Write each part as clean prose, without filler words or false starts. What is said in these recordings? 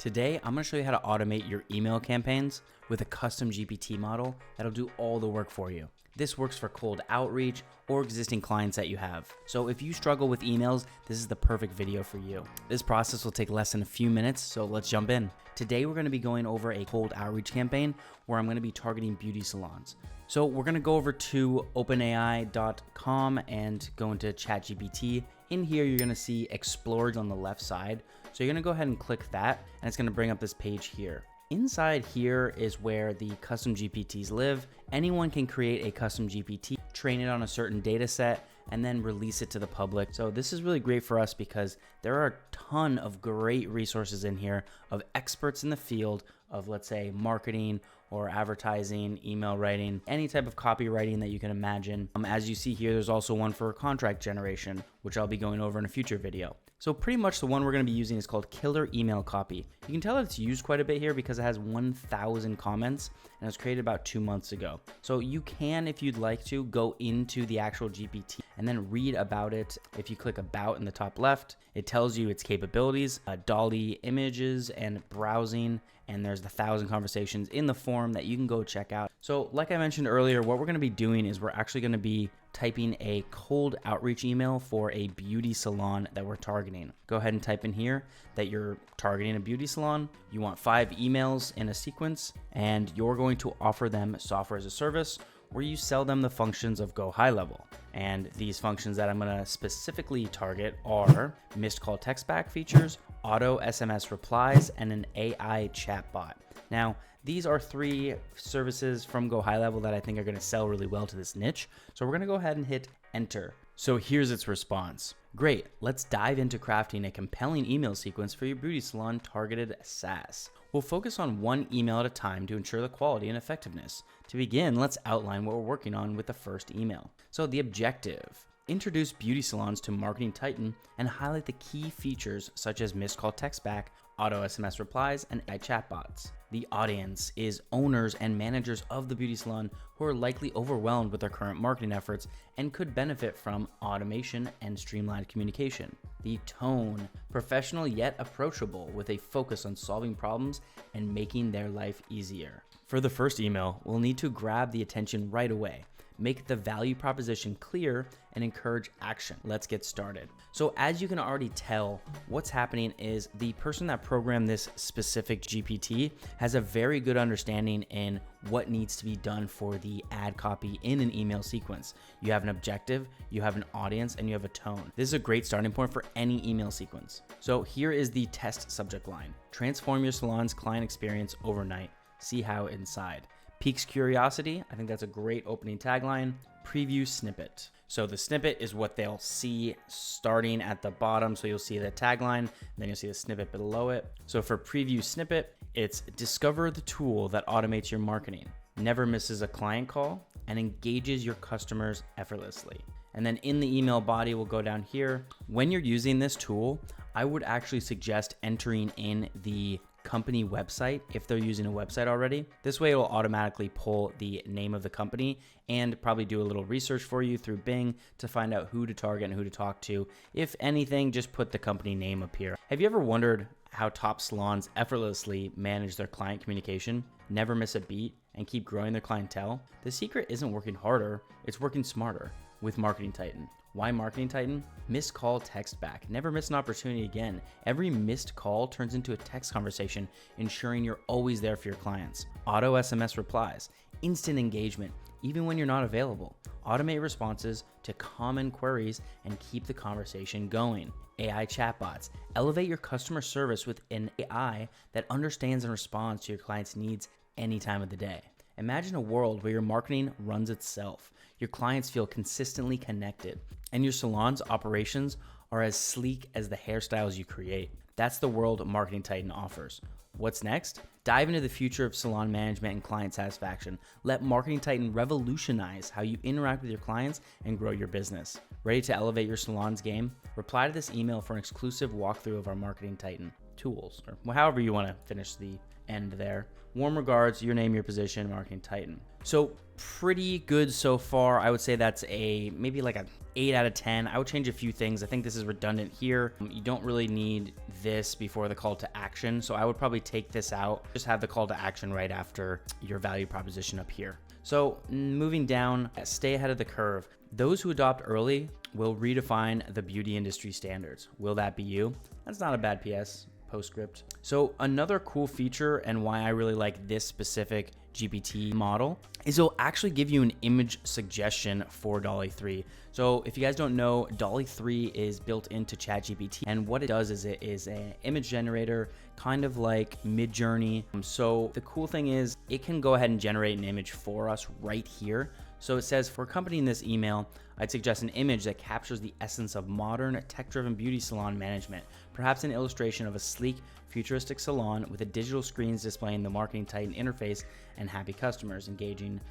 Today, I'm going to show you how to automate your email campaigns with a custom GPT model that'll do all the work for you. This works for cold outreach or existing clients that you have. So if you struggle with emails, this is the perfect video for you. This process will take less than a few minutes, so let's jump in. Today, we're going to be going over a cold outreach campaign where I'm going to be targeting beauty salons. So we're going to go over to openai.com and go into ChatGPT. In here, you're going to see Explore on the left side. So you're going to go ahead and click that, and it's going to bring up this page here. Inside here is where the custom GPTs live. Anyone can create a custom GPT, train it on a certain data set, and then release it to the public. So this is really great for us because there are a ton of great resources in here of experts in the field of, let's say, marketing or advertising, email writing, any type of copywriting that you can imagine. As you see here, there's also one for contract generation, which I'll be going over in a future video. So pretty much the one we're going to be using is called Killer Email Copy. You can tell it's used quite a bit here because it has 1,000 comments and it was created about 2 months ago. So you can, if you'd like to, go into the actual GPT and then read about it. If you click About in the top left, it tells you its capabilities, Dolly images and browsing, and there's the 1,000 conversations in the form that you can go check out. So like I mentioned earlier, what we're going to be doing is we're actually going to be typing a cold outreach email for a beauty salon that we're targeting. Go ahead and type in here that you're targeting a beauty salon. You want 5 emails in a sequence, and you're going to offer them software as a service where you sell them the functions of Go High Level. And these functions that I'm going to specifically target are missed call text back features, auto SMS replies, and an AI chatbot. Now, these are 3 services from Go High Level that I think are going to sell really well to this niche. So we're going to go ahead and hit enter. So here's its response. Great, let's dive into crafting a compelling email sequence for your beauty salon targeted SaaS. We'll focus on 1 email at a time to ensure the quality and effectiveness. To begin, let's outline what we're working on with the first email. So the objective: introduce beauty salons to Marketing Titan and highlight the key features such as missed call text back, auto SMS replies, and AI chatbots. The audience is owners and managers of the beauty salon who are likely overwhelmed with their current marketing efforts and could benefit from automation and streamlined communication. The tone: professional yet approachable with a focus on solving problems and making their life easier. For the first email, we'll need to grab the attention right away, make the value proposition clear, and encourage action. Let's get started. So as you can already tell, what's happening is the person that programmed this specific GPT has a very good understanding in what needs to be done for the ad copy in an email sequence. You have an objective, you have an audience, and you have a tone. This is a great starting point for any email sequence. So here is the test subject line: transform your salon's client experience overnight. See how inside. Piques curiosity. I think that's a great opening tagline. Preview snippet. So the snippet is what they'll see starting at the bottom. So you'll see the tagline, then you'll see the snippet below it. So for preview snippet, it's discover the tool that automates your marketing, never misses a client call, and engages your customers effortlessly. And then in the email body, we'll go down here. When you're using this tool, I would actually suggest entering in the company website if they're using a website already. This way it will automatically pull the name of the company and probably do a little research for you through Bing to find out who to target and who to talk to. If anything, just put the company name up here. Have you ever wondered how top salons effortlessly manage their client communication, never miss a beat, and keep growing their clientele? The secret isn't working harder, it's working smarter with Marketing Titan. Why Marketing Titan? Missed call text back. Never miss an opportunity again. Every missed call turns into a text conversation, ensuring you're always there for your clients. Auto SMS replies. Instant engagement, even when you're not available. Automate responses to common queries and keep the conversation going. AI chatbots. Elevate your customer service with an AI that understands and responds to your clients' needs any time of the day. Imagine a world where your marketing runs itself, your clients feel consistently connected, and your salon's operations are as sleek as the hairstyles you create. That's the world Marketing Titan offers. What's next? Dive into the future of salon management and client satisfaction. Let Marketing Titan revolutionize how you interact with your clients and grow your business. Ready to elevate your salon's game? Reply to this email for an exclusive walkthrough of our Marketing Titan. tools, or however you want to finish the end there. Warm regards, your name, your position, Marketing Titan. So pretty good so far. I would say that's maybe like a 8 out of 10. I would change a few things. I think this is redundant here. You don't really need this before the call to action. So I would probably take this out. Just have the call to action right after your value proposition up here. So moving down, stay ahead of the curve. Those who adopt early will redefine the beauty industry standards. Will that be you? That's not a bad PS. Postscript. So another cool feature, and why I really like this specific GPT model, is it'll actually give you an image suggestion for DALL-E 3. So if you guys don't know, DALL-E 3 is built into ChatGPT, and what it does is it is an image generator, kind of like Midjourney. So the cool thing is it can go ahead and generate an image for us right here. So it says, for accompanying this email, I'd suggest an image that captures the essence of modern, tech-driven beauty salon management, perhaps an illustration of a sleek, futuristic salon with a digital screens displaying the Marketing Titan interface and happy customers engaging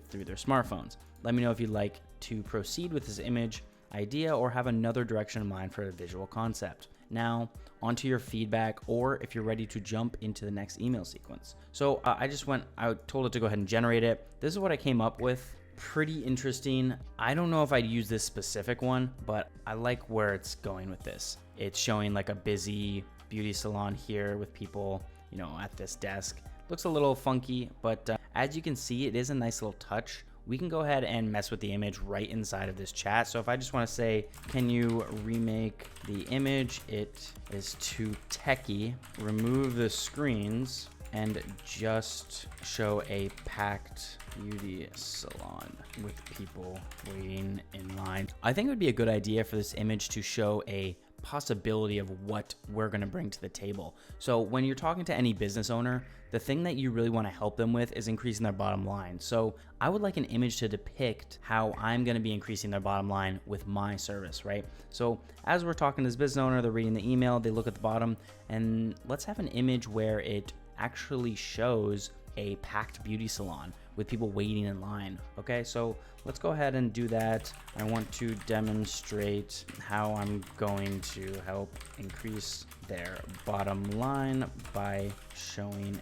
through their smartphones. Let me know if you'd like to proceed with this image idea or have another direction in mind for a visual concept. Now, onto your feedback, or if you're ready to jump into the next email sequence. So I told it to go ahead and generate it. This is what I came up with. Pretty interesting. I don't know if I'd use this specific one, but I like where it's going with this. It's showing like a busy beauty salon here with people, at this desk. Looks a little funky, but as you can see, it is a nice little touch. We can go ahead and mess with the image right inside of this chat. So if I just want to say, can you remake the image? It is too techie. Remove the screens and just show a packed beauty salon with people waiting in line. I think it would be a good idea for this image to show a possibility of what we're going to bring to the table. So when you're talking to any business owner, the thing that you really want to help them with is increasing their bottom line. So I would like an image to depict how I'm going to be increasing their bottom line with my service, right? So as we're talking to this business owner, they're reading the email, they look at the bottom, and let's have an image where it actually shows a packed beauty salon with people waiting in line. Okay, so let's go ahead and do that. I want to demonstrate how I'm going to help increase their bottom line by showing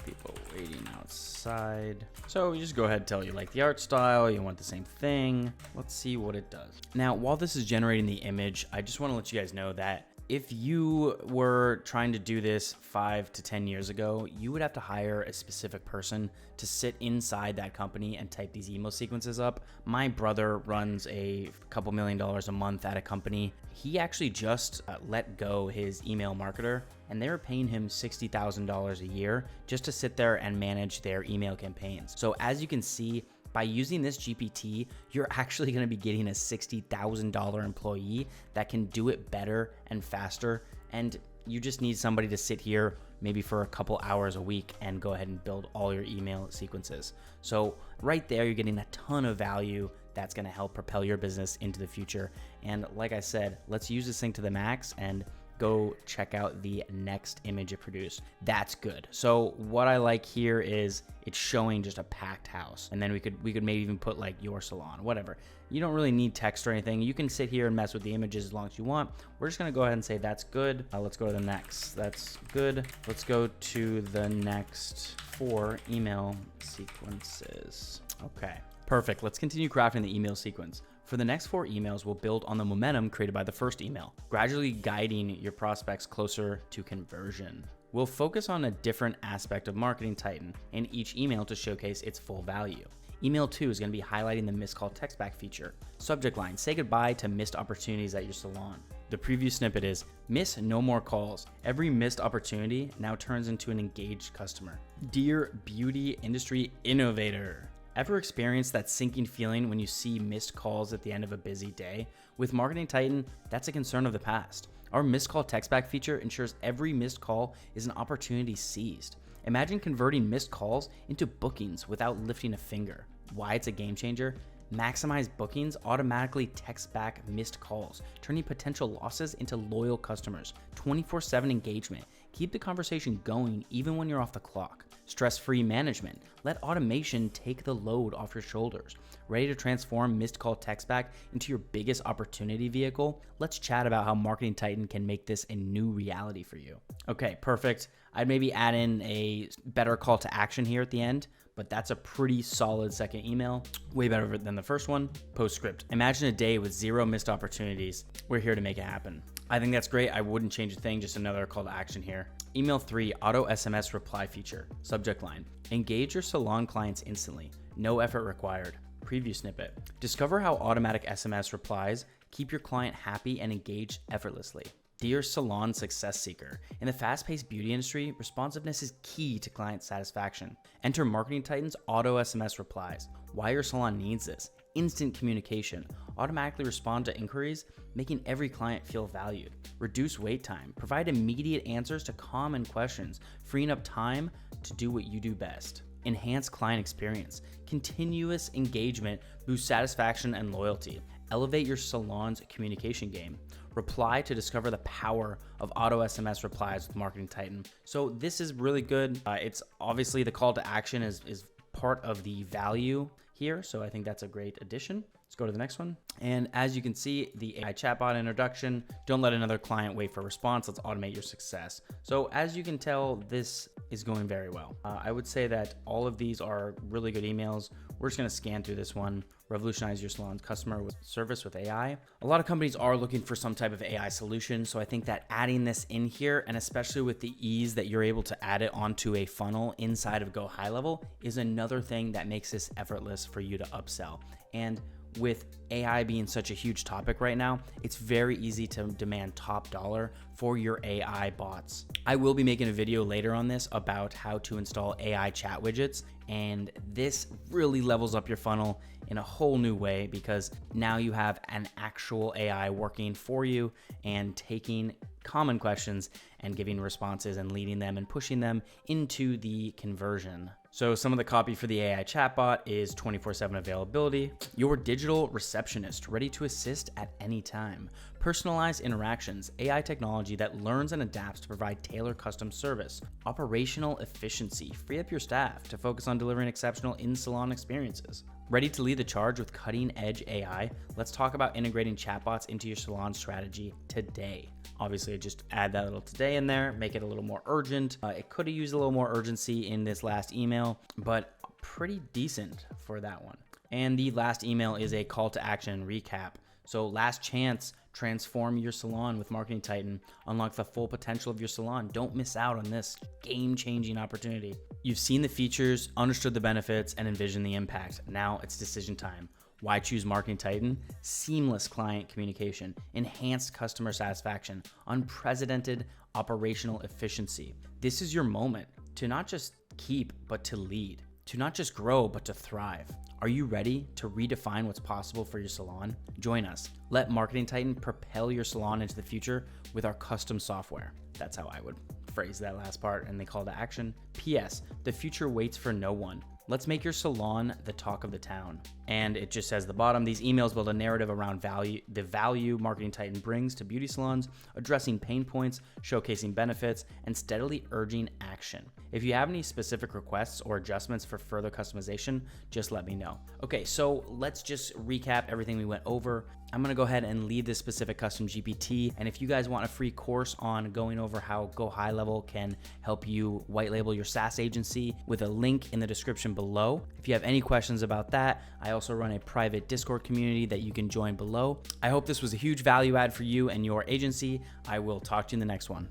people waiting outside. So you just go ahead and tell you like the art style, you want the same thing. Let's see what it does. Now, while this is generating the image, I just want to let you guys know that if you were trying to do this 5 to 10 years ago, you would have to hire a specific person to sit inside that company and type these email sequences up. My brother runs a couple $1 million a month at a company. He actually just let go his email marketer, and they were paying him $60,000 a year just to sit there and manage their email campaigns. So as you can see, by using this GPT, you're actually going to be getting a $60,000 employee that can do it better and faster. And you just need somebody to sit here maybe for a couple hours a week and go ahead and build all your email sequences. So right there, you're getting a ton of value that's going to help propel your business into the future. And like I said, let's use this thing to the max and go check out the next image it produced. That's good. So what I like here is it's showing just a packed house. And then we could maybe even put like your salon, whatever. You don't really need text or anything. You can sit here and mess with the images as long as you want. We're just gonna go ahead and say that's good. Let's go to the next. That's good. Let's go to the next 4 email sequences. Okay, perfect. Let's continue crafting the email sequence. For the next 4 emails, we'll build on the momentum created by the first email, gradually guiding your prospects closer to conversion. We'll focus on a different aspect of Marketing Titan in each email to showcase its full value. Email 2 is going to be highlighting the missed call text back feature. Subject line, say goodbye to missed opportunities at your salon. The preview snippet is, miss no more calls. Every missed opportunity now turns into an engaged customer. Dear beauty industry innovator. Ever experienced that sinking feeling when you see missed calls at the end of a busy day? With Marketing Titan, that's a concern of the past. Our missed call text back feature ensures every missed call is an opportunity seized. Imagine converting missed calls into bookings without lifting a finger. Why it's a game changer? Maximize bookings automatically text back missed calls, turning potential losses into loyal customers. 24/7 engagement. Keep the conversation going even when you're off the clock. stress-free management. Let automation take the load off your shoulders. Ready to transform missed call text back into your biggest opportunity vehicle? Let's chat about how Marketing Titan can make this a new reality for you. Okay, perfect. I'd maybe add in a better call to action here at the end, but that's a pretty solid second email. Way better than the first one. Postscript. Imagine a day with 0 missed opportunities. We're here to make it happen. I think that's great. I wouldn't change a thing, just another call to action here. Email 3, auto SMS reply feature. Subject line. Engage your salon clients instantly. No effort required. Preview snippet. Discover how automatic SMS replies keep your client happy and engaged effortlessly. Dear salon success seeker, in the fast-paced beauty industry, responsiveness is key to client satisfaction. Enter Marketing Titan's auto SMS replies. Why your salon needs this. Instant communication. Automatically respond to inquiries, making every client feel valued. Reduce wait time. Provide immediate answers to common questions, freeing up time to do what you do best. Enhance client experience. Continuous engagement boosts satisfaction and loyalty. Elevate your salon's communication game. Reply to discover the power of auto SMS replies with Marketing Titan. So this is really good. It's obviously the call to action is part of the value here. So I think that's a great addition. Let's go to the next one. And as you can see, the AI chatbot introduction, don't let another client wait for a response. Let's automate your success. So as you can tell, this is going very well. I would say that all of these are really good emails. We're just gonna scan through this one. Revolutionize your salon's customer service with AI. A lot of companies are looking for some type of AI solution. So I think that adding this in here, and especially with the ease that you're able to add it onto a funnel inside of Go High Level, is another thing that makes this effortless for you to upsell. And with AI being such a huge topic right now, it's very easy to demand top dollar for your AI bots. I will be making a video later on this about how to install AI chat widgets, and this really levels up your funnel in a whole new way because now you have an actual AI working for you and taking common questions and giving responses and leading them and pushing them into the conversion. So some of the copy for the AI chatbot is 24/7 availability, your digital receptionist ready to assist at any time, personalized interactions, AI technology that learns and adapts to provide tailored custom service, operational efficiency, free up your staff to focus on delivering exceptional in-salon experiences. Ready to lead the charge with cutting-edge AI? Let's talk about integrating chatbots into your salon strategy today. Obviously, just add that little today in there, make it a little more urgent. It could have used a little more urgency in this last email, but pretty decent for that one. And the last email is a call to action recap. So last chance, transform your salon with Marketing Titan. Unlock the full potential of your salon. Don't miss out on this game-changing opportunity. You've seen the features, understood the benefits, and envisioned the impact. Now it's decision time. Why choose Marketing Titan? Seamless client communication, enhanced customer satisfaction, unprecedented operational efficiency. This is your moment to not just keep, but to lead. To not just grow, but to thrive. Are you ready to redefine what's possible for your salon? Join us. Let Marketing Titan propel your salon into the future with our custom software. That's how I would phrase that last part and the call to action. P.S. The future waits for no one. Let's make your salon the talk of the town. And it just says at the bottom, these emails build a narrative around the value Marketing Titan brings to beauty salons, addressing pain points, showcasing benefits, and steadily urging action. If you have any specific requests or adjustments for further customization, just let me know. Okay, so let's just recap everything we went over. I'm gonna go ahead and leave this specific custom GPT. And if you guys want a free course on going over how Go High Level can help you white label your SaaS agency, with a link in the description below. If you have any questions about that, I also run a private Discord community that you can join below. I hope this was a huge value add for you and your agency. I will talk to you in the next one.